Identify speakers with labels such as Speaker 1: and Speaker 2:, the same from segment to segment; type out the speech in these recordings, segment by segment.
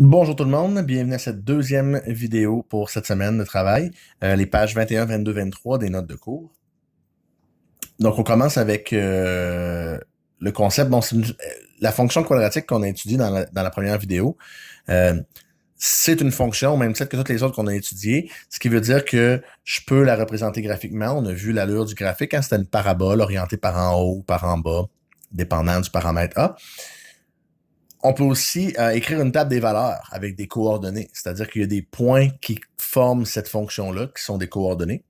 Speaker 1: Bonjour tout le monde, bienvenue à cette deuxième vidéo pour cette semaine de travail, les pages 21, 22, 23 des notes de cours. Donc on commence avec le concept, la fonction quadratique qu'on a étudiée dans la première vidéo. C'est une fonction au même titre que toutes les autres qu'on a étudiées, ce qui veut dire que je peux la représenter graphiquement. On a vu l'allure du graphique, hein, c'était une parabole orientée par en haut ou par en bas, dépendant du paramètre A. On peut aussi écrire une table des valeurs avec des coordonnées, c'est-à-dire qu'il y a des points qui forment cette fonction-là, qui sont des coordonnées.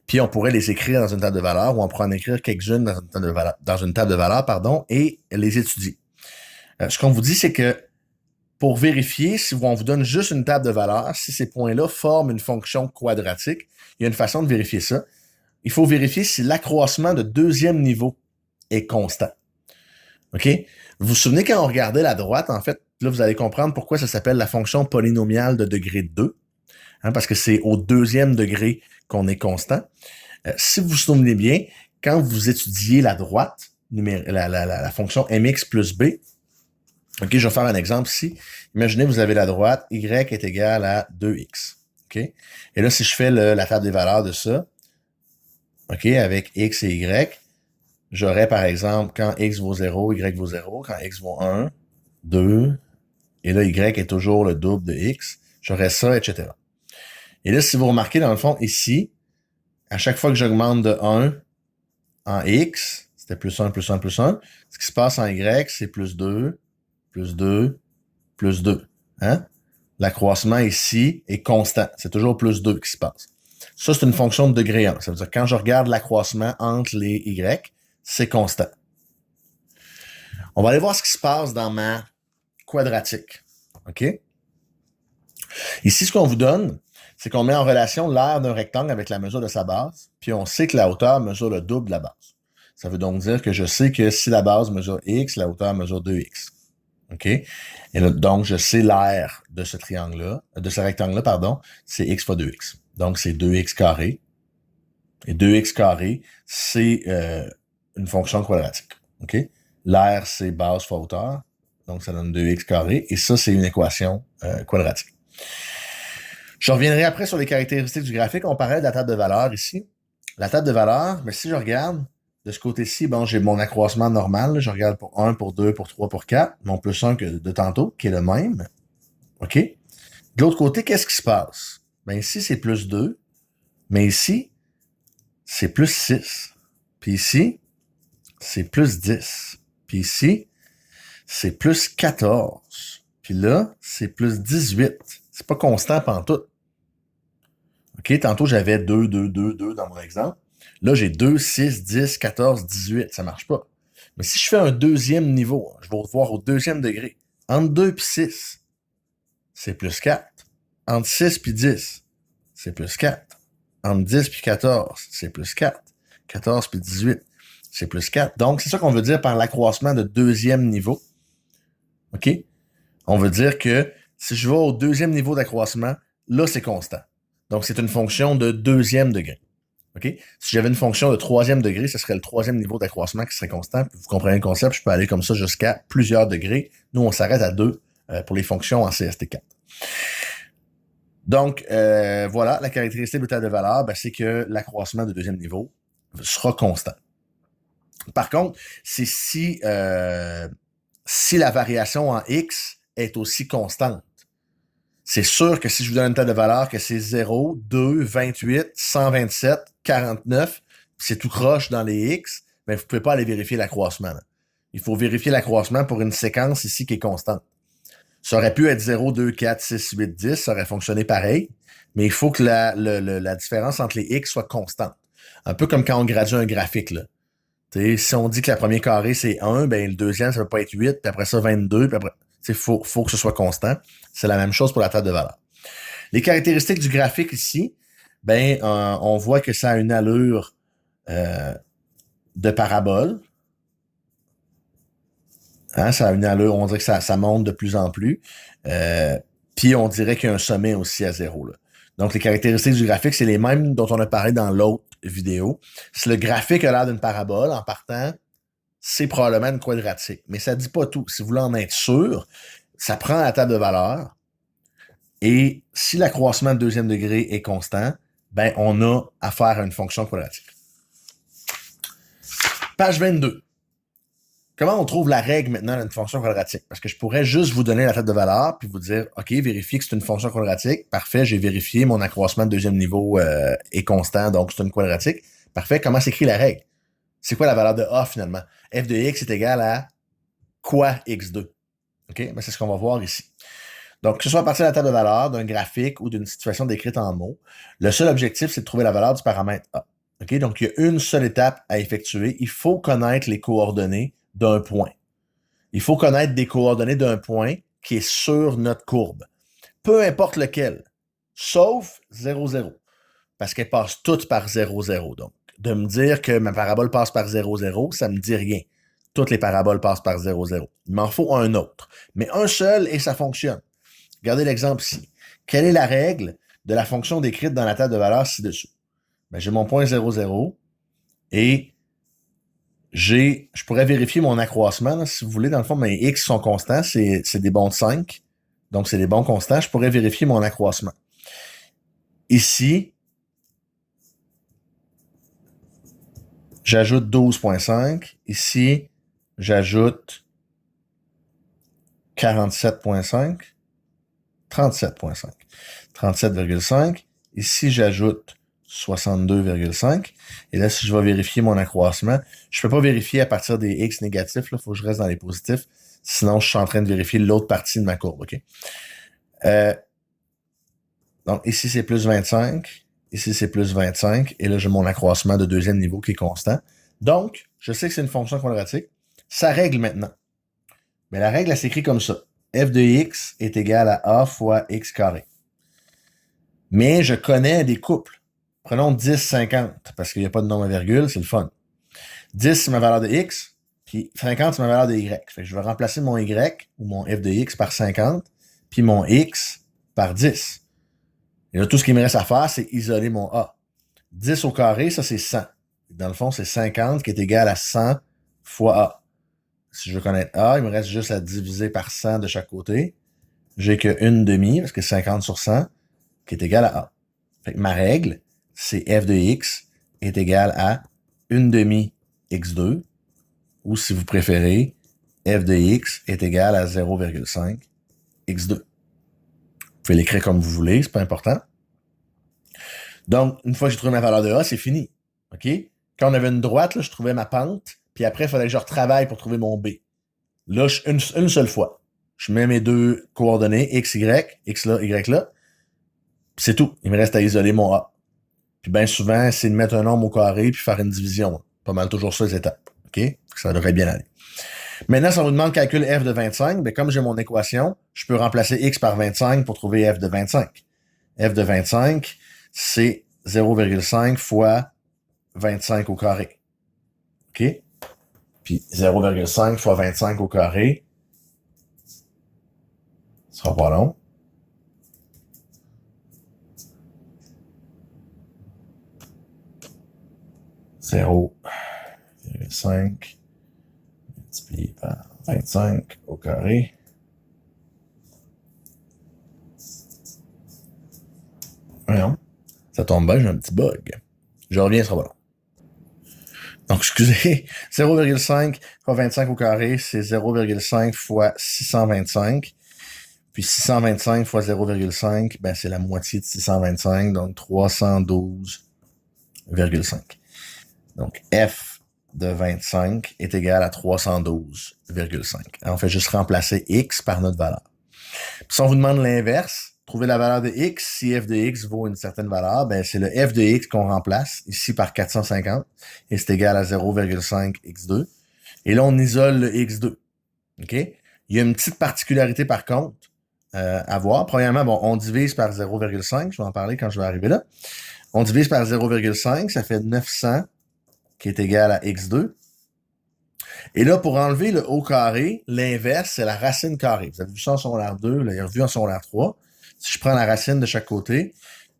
Speaker 1: Puis on pourrait les écrire dans une table de valeurs ou on pourrait en écrire quelques-unes dans une table de valeurs, et les étudier. Ce qu'on vous dit, c'est que pour vérifier si on vous donne juste une table de valeurs, si ces points-là forment une fonction quadratique, il y a une façon de vérifier ça. Il faut vérifier si l'accroissement de deuxième niveau est constant. OK? Vous vous souvenez quand on regardait la droite, en fait, là, vous allez comprendre pourquoi ça s'appelle la fonction polynomiale de degré 2, hein, parce que c'est au deuxième degré qu'on est constant. Si vous vous souvenez bien, quand vous étudiez la droite, la fonction mx plus b, OK, je vais faire un exemple ici. Imaginez, vous avez la droite, y est égal à 2x. OK? Et là, si je fais la table des valeurs de ça, OK, avec x et y, j'aurais, par exemple, quand x vaut 0, y vaut 0. Quand x vaut 1, 2, et là, y est toujours le double de x. J'aurais ça, etc. Et là, si vous remarquez, dans le fond, ici, à chaque fois que j'augmente de 1 en x, c'était plus 1, plus 1, plus 1. Ce qui se passe en y, c'est plus 2, plus 2, plus 2. Hein? L'accroissement ici est constant. C'est toujours plus 2 qui se passe. Ça, c'est une fonction de degré 1. Ça veut dire que quand je regarde l'accroissement entre les y, c'est constant. On va aller voir ce qui se passe dans ma quadratique. OK? Ici, ce qu'on vous donne, c'est qu'on met en relation l'aire d'un rectangle avec la mesure de sa base, puis on sait que la hauteur mesure le double de la base. Ça veut donc dire que je sais que si la base mesure x, la hauteur mesure 2x. OK? Et là, donc, je sais l'aire de ce triangle-là, de ce rectangle-là, pardon, c'est x fois 2x. Donc, c'est 2x carré. Et 2x carré, c'est une fonction quadratique. OK? L'aire, c'est base fois hauteur. Donc, ça donne 2x carré. Et ça, c'est une équation quadratique. Je reviendrai après sur les caractéristiques du graphique. On parlait de la table de valeurs ici. La table de valeurs, mais si je regarde de ce côté-ci, bon, j'ai mon accroissement normal. Là. Je regarde pour 1, pour 2, pour 3, pour 4. Mon plus 1 que de tantôt, qui est le même. OK? De l'autre côté, qu'est-ce qui se passe? Ben ici, c'est plus 2. Mais ici, c'est plus 6. Puis ici, c'est plus 10. Puis ici, c'est plus 14. Puis là, c'est plus 18. C'est pas constant pantoute. OK, tantôt, j'avais 2, 2, 2, 2 dans mon exemple. Là, j'ai 2, 6, 10, 14, 18. Ça marche pas. Mais si je fais un deuxième niveau, je vais voir au deuxième degré. Entre 2 et 6, c'est plus 4. Entre 6 et 10, c'est plus 4. Entre 10 et 14, c'est plus 4. 14 et 18, c'est plus 4. Donc, c'est ça qu'on veut dire par l'accroissement de deuxième niveau. OK? On veut dire que si je vais au deuxième niveau d'accroissement, là, c'est constant. Donc, c'est une fonction de deuxième degré. OK? Si j'avais une fonction de troisième degré, ce serait le troisième niveau d'accroissement qui serait constant. Vous comprenez le concept, je peux aller comme ça jusqu'à plusieurs degrés. Nous, on s'arrête à 2 pour les fonctions en CST4. Donc, voilà, la caractéristique de table de valeur, ben, c'est que l'accroissement de deuxième niveau sera constant. Par contre, c'est si la variation en x est aussi constante. C'est sûr que si je vous donne une table de valeur que c'est 0, 2, 28, 127, 49, c'est tout croche dans les x, ben vous ne pouvez pas aller vérifier l'accroissement. Il faut vérifier l'accroissement pour une séquence ici qui est constante. Ça aurait pu être 0, 2, 4, 6, 8, 10, ça aurait fonctionné pareil, mais il faut que la différence entre les x soit constante. Un peu comme quand on gradue un graphique, là. T'sais, si on dit que la première carré, c'est 1, ben le deuxième, ça ne peut pas être 8, puis après ça, 22, puis après, il faut que ce soit constant. C'est la même chose pour la table de valeur. Les caractéristiques du graphique ici, ben, on voit que ça a une allure de parabole. Hein, ça a une allure, on dirait que ça monte de plus en plus. Puis on dirait qu'il y a un sommet aussi à 0. Là. Donc, les caractéristiques du graphique, c'est les mêmes dont on a parlé dans l'autre vidéo. Si le graphique a l'air d'une parabole, en partant, c'est probablement une quadratique. Mais ça ne dit pas tout. Si vous voulez en être sûr, ça prend la table de valeur, Et si l'accroissement de deuxième degré est constant, ben on a affaire à une fonction quadratique. Page 22. Comment on trouve la règle maintenant d'une fonction quadratique? Parce que je pourrais juste vous donner la table de valeur puis vous dire, OK, vérifiez que c'est une fonction quadratique. Parfait, j'ai vérifié, mon accroissement de deuxième niveau est constant, donc c'est une quadratique. Parfait, comment s'écrit la règle? C'est quoi la valeur de A finalement? F de x est égal à quoi x2? OK? Ben, c'est ce qu'on va voir ici. Donc, que ce soit à partir de la table de valeur, d'un graphique ou d'une situation décrite en mots, le seul objectif, c'est de trouver la valeur du paramètre A. OK? Donc, il y a une seule étape à effectuer. Il faut connaître les coordonnées d'un point. Il faut connaître des coordonnées d'un point qui est sur notre courbe. Peu importe lequel, sauf 0, 0. Parce qu'elles passent toutes par 0, 0. Donc, de me dire que ma parabole passe par 0, 0, ça me dit rien. Toutes les paraboles passent par 0, 0. Il m'en faut un autre. Mais un seul et ça fonctionne. Regardez l'exemple ici. Quelle est la règle de la fonction décrite dans la table de valeur ci-dessous? Ben, j'ai mon point 0, 0 et je pourrais vérifier mon accroissement. Là, si vous voulez, dans le fond, mes x sont constants, c'est des bons de 5. Donc, c'est des bons constants. Je pourrais vérifier mon accroissement. Ici, j'ajoute 12,5. Ici, j'ajoute 47,5. 37,5. 37,5. Ici, j'ajoute 62,5. Et là, si je vais vérifier mon accroissement, je ne peux pas vérifier à partir des x négatifs. Il faut que je reste dans les positifs. Sinon, je suis en train de vérifier l'autre partie de ma courbe. OK? Donc, ici, c'est plus 25. Ici, c'est plus 25. Et là, j'ai mon accroissement de deuxième niveau qui est constant. Donc, je sais que c'est une fonction quadratique. Ça règle maintenant. Mais la règle, elle s'écrit comme ça. F de x est égal à a fois x carré. Mais je connais des couples. Prenons 10, 50, parce qu'il n'y a pas de nombre à virgule, c'est le fun. 10, c'est ma valeur de x, puis 50, c'est ma valeur de y. Fait que je vais remplacer mon y, ou mon f de x, par 50, puis mon x par 10. Et là, tout ce qu'il me reste à faire, c'est isoler mon a. 10 au carré, ça, c'est 100. Dans le fond, c'est 50 qui est égal à 100 fois a. Si je veux connaître a, il me reste juste à diviser par 100 de chaque côté. J'ai que une demi, parce que 50 sur 100, qui est égal à a. Fait que ma règle, c'est f de x est égal à une demi x2, ou si vous préférez, f de x est égal à 0,5 x2. Vous pouvez l'écrire comme vous voulez, c'est pas important. Donc, une fois que j'ai trouvé ma valeur de a, c'est fini. OK? Quand on avait une droite, là, je trouvais ma pente, puis après, il fallait que je retravaille pour trouver mon b. Là, une seule fois. Je mets mes deux coordonnées, x, y, x là, y là. C'est tout. Il me reste à isoler mon a. Puis bien souvent, c'est de mettre un nombre au carré puis faire une division. Pas mal toujours ça les étapes. OK? Ça devrait bien aller. Maintenant, si on vous demande calcul f de 25, bien, comme j'ai mon équation, je peux remplacer x par 25 pour trouver f de 25. F de 25, c'est 0,5 fois 25 au carré. OK? Puis 0,5 fois 25 au carré, ce sera pas long. Zéro 5 multiplié par 25 au carré. Voyons. Ça tombe bien, j'ai un petit bug. Je reviens, ça sera pas long. Donc, excusez, 0,5 fois 25 au carré, c'est 0,5 fois 625. Puis 625 fois 0,5, ben c'est la moitié de 625, donc 312,5. Donc, f de 25 est égal à 312,5. On fait juste remplacer x par notre valeur. Puis si on vous demande l'inverse, trouver la valeur de x, si f de x vaut une certaine valeur, ben c'est le f de x qu'on remplace, ici par 450, et c'est égal à 0,5 x2. Et là, on isole le x2. OK? Il y a une petite particularité par contre à voir. Premièrement, bon, on divise par 0,5, je vais en parler quand je vais arriver là. On divise par 0,5, ça fait 900 qui est égal à x2. Et là, pour enlever le au carré, l'inverse, c'est la racine carrée. Vous avez vu ça en secondaire 2, là, il est revu en secondaire 3. Si je prends la racine de chaque côté,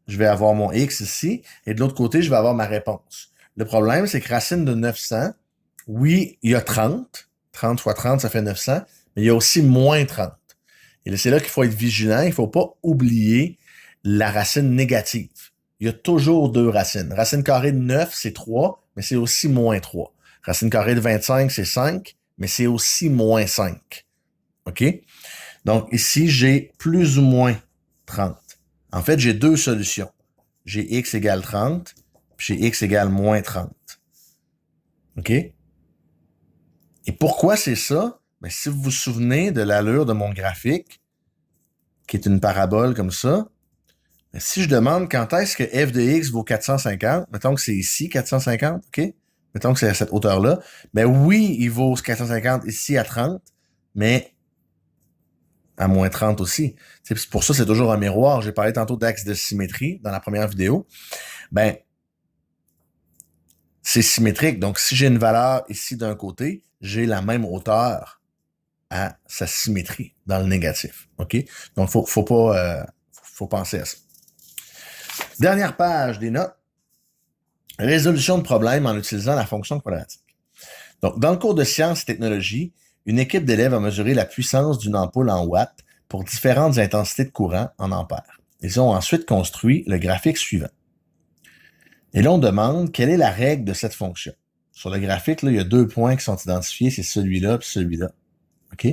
Speaker 1: je vais avoir mon x ici, et de l'autre côté, je vais avoir ma réponse. Le problème, c'est que racine de 900, oui, il y a 30. 30 fois 30, ça fait 900, mais il y a aussi moins 30. Et c'est là qu'il faut être vigilant. Il ne faut pas oublier la racine négative. Il y a toujours deux racines. Racine carrée de 9, c'est 3, mais c'est aussi moins 3. Racine carrée de 25, c'est 5, mais c'est aussi moins 5. OK? Donc, ici, j'ai plus ou moins 30. En fait, j'ai deux solutions. J'ai x égale 30, puis j'ai x égale moins 30. OK? Et pourquoi c'est ça? Ben, si vous vous souvenez de l'allure de mon graphique, qui est une parabole comme ça, ben, si je demande quand est-ce que f de x vaut 450, mettons que c'est ici 450, OK? Mettons que c'est à cette hauteur-là, ben oui, il vaut 450 ici à 30, mais à moins 30 aussi. C'est pour ça, c'est toujours un miroir. J'ai parlé tantôt d'axe de symétrie dans la première vidéo. Ben, c'est symétrique. Donc, si j'ai une valeur ici d'un côté, j'ai la même hauteur à sa symétrie dans le négatif. OK? Donc, faut penser à ça. Dernière page des notes. Résolution de problèmes en utilisant la fonction quadratique. Donc, dans le cours de sciences et technologie, une équipe d'élèves a mesuré la puissance d'une ampoule en watts pour différentes intensités de courant en ampères. Ils ont ensuite construit le graphique suivant. Et là, on demande quelle est la règle de cette fonction. Sur le graphique, là, il y a deux points qui sont identifiés, c'est celui-là et celui-là. OK?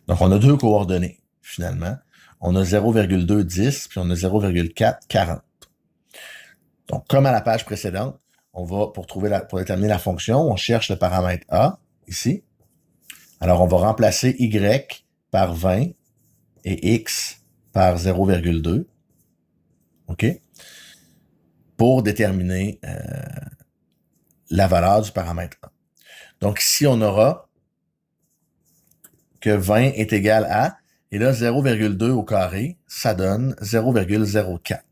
Speaker 1: Donc, on a deux coordonnées, finalement. On a 0,210 puis on a 0,440. Donc, comme à la page précédente, on va, pour déterminer la fonction, on cherche le paramètre A, ici. Alors, on va remplacer Y par 20 et X par 0,2. OK? Pour déterminer la valeur du paramètre A. Donc, ici, on aura que 20 est égal à, et là, 0,2 au carré, ça donne 0,04.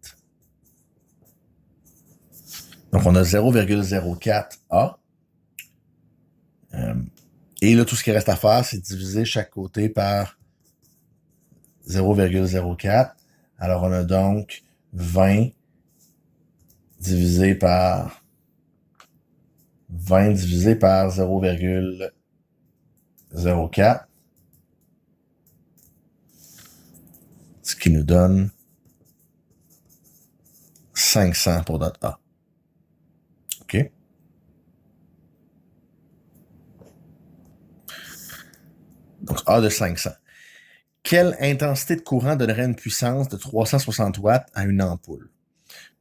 Speaker 1: Donc, on a 0,04A. Et là, tout ce qui reste à faire, c'est diviser chaque côté par 0,04. Alors, on a donc 20 divisé par 0,04. Ce qui nous donne 500 pour notre A. OK? Donc, A de 500. Quelle intensité de courant donnerait une puissance de 360 watts à une ampoule?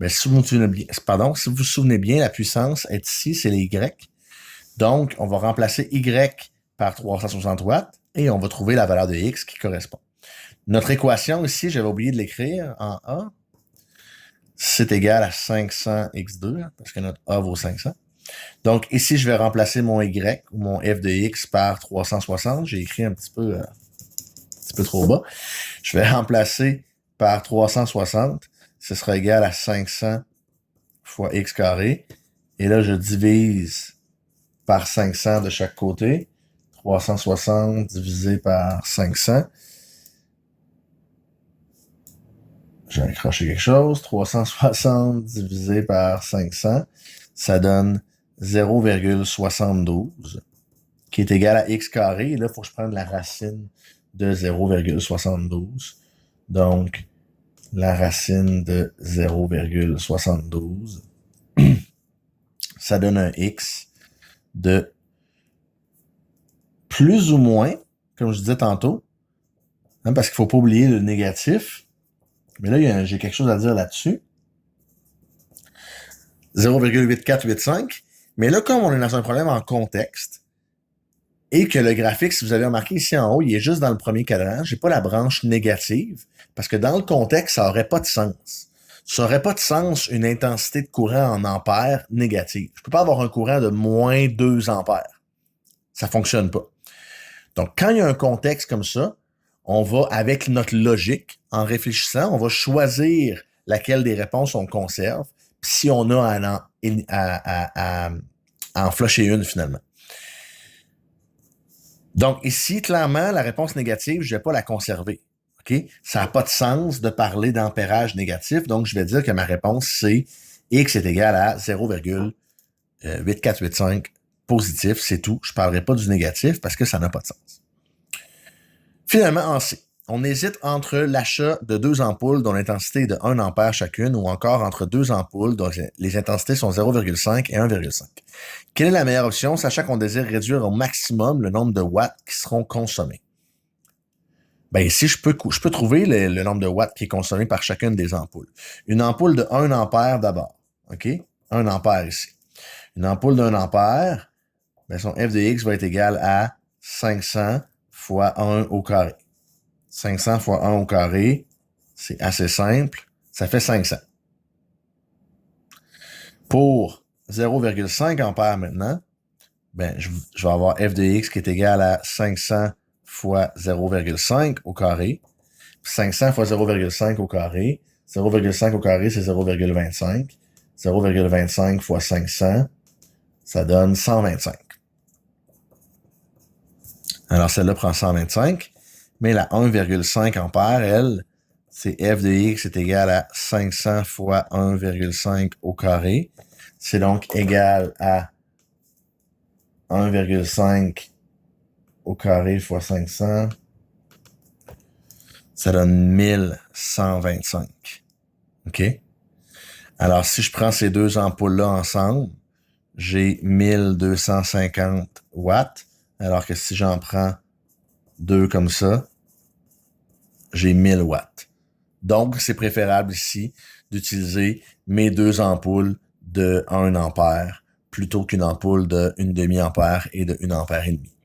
Speaker 1: Mais si vous vous souvenez bien, la puissance est ici, c'est les Y. Donc, on va remplacer Y par 360 watts et on va trouver la valeur de X qui correspond. Notre équation ici, j'avais oublié de l'écrire en A. C'est égal à 500x2, parce que notre A vaut 500. Donc, ici, je vais remplacer mon Y ou mon f de x par 360. J'ai écrit un petit peu trop bas. Je vais remplacer par 360. Ce sera égal à 500 fois x carré. Et là, je divise par 500 de chaque côté. 360 divisé par 500. J'ai accroché quelque chose. 360 divisé par 500, ça donne 0,72, qui est égal à x carré. Et là, il faut que je prenne la racine de 0,72. Donc, la racine de 0,72, ça donne un x de plus ou moins, comme je disais tantôt, hein, parce qu'il ne faut pas oublier le négatif. Mais là, j'ai quelque chose à dire là-dessus. 0,8485. Mais là, comme on est dans un problème en contexte, et que le graphique, si vous avez remarqué ici en haut, il est juste dans le premier cadran, j'ai pas la branche négative, parce que dans le contexte, ça aurait pas de sens. Ça aurait pas de sens une intensité de courant en ampères négative. Je peux pas avoir un courant de moins 2 ampères. Ça fonctionne pas. Donc, quand il y a un contexte comme ça, on va, avec notre logique, en réfléchissant, on va choisir laquelle des réponses on conserve, puis si on a à en flusher une, finalement. Donc, ici, clairement, la réponse négative, je vais pas la conserver. OK? Ça n'a pas de sens de parler d'ampérage négatif, donc je vais dire que ma réponse, c'est X est égal à 0,8485 positif, c'est tout. Je ne parlerai pas du négatif parce que ça n'a pas de sens. Finalement, en C. On hésite entre l'achat de 2 ampoules dont l'intensité est de 1 ampère chacune ou encore entre 2 ampoules dont les intensités sont 0,5 et 1,5. Quelle est la meilleure option, sachant qu'on désire réduire au maximum le nombre de watts qui seront consommés? Ben ici, je peux trouver le nombre de watts qui est consommé par chacune des ampoules. Une ampoule de 1 ampère d'abord. OK? 1 ampère ici. Une ampoule d'1 ampère, ben son f de x va être égal à 500 fois 1 au carré. 500 fois 1 au carré, c'est assez simple. Ça fait 500. Pour 0,5 ampères maintenant, ben, je vais avoir f de x qui est égal à 500 fois 0,5 au carré. 500 fois 0,5 au carré. 0,5 au carré, c'est 0,25. 0,25 fois 500, ça donne 125. Alors, celle-là prend 125. Mais la 1,5 ampère, elle, c'est f de x est égal à 500 fois 1,5 au carré. C'est donc égal à 1,5 au carré fois 500. Ça donne 1125. OK? Alors, si je prends ces deux ampoules-là ensemble, j'ai 1250 watts. Alors que si j'en prends deux comme ça, j'ai 1000 watts. Donc, c'est préférable ici d'utiliser mes deux ampoules de 1 ampère plutôt qu'une ampoule de 1 demi-ampère et de 1 ampère et demi.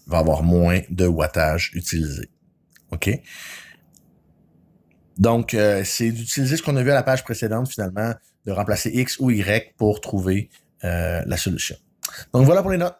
Speaker 1: Il va y avoir moins de wattage utilisé. OK? Donc, c'est d'utiliser ce qu'on a vu à la page précédente, finalement, de remplacer X ou Y pour trouver la solution. Donc, voilà pour les notes.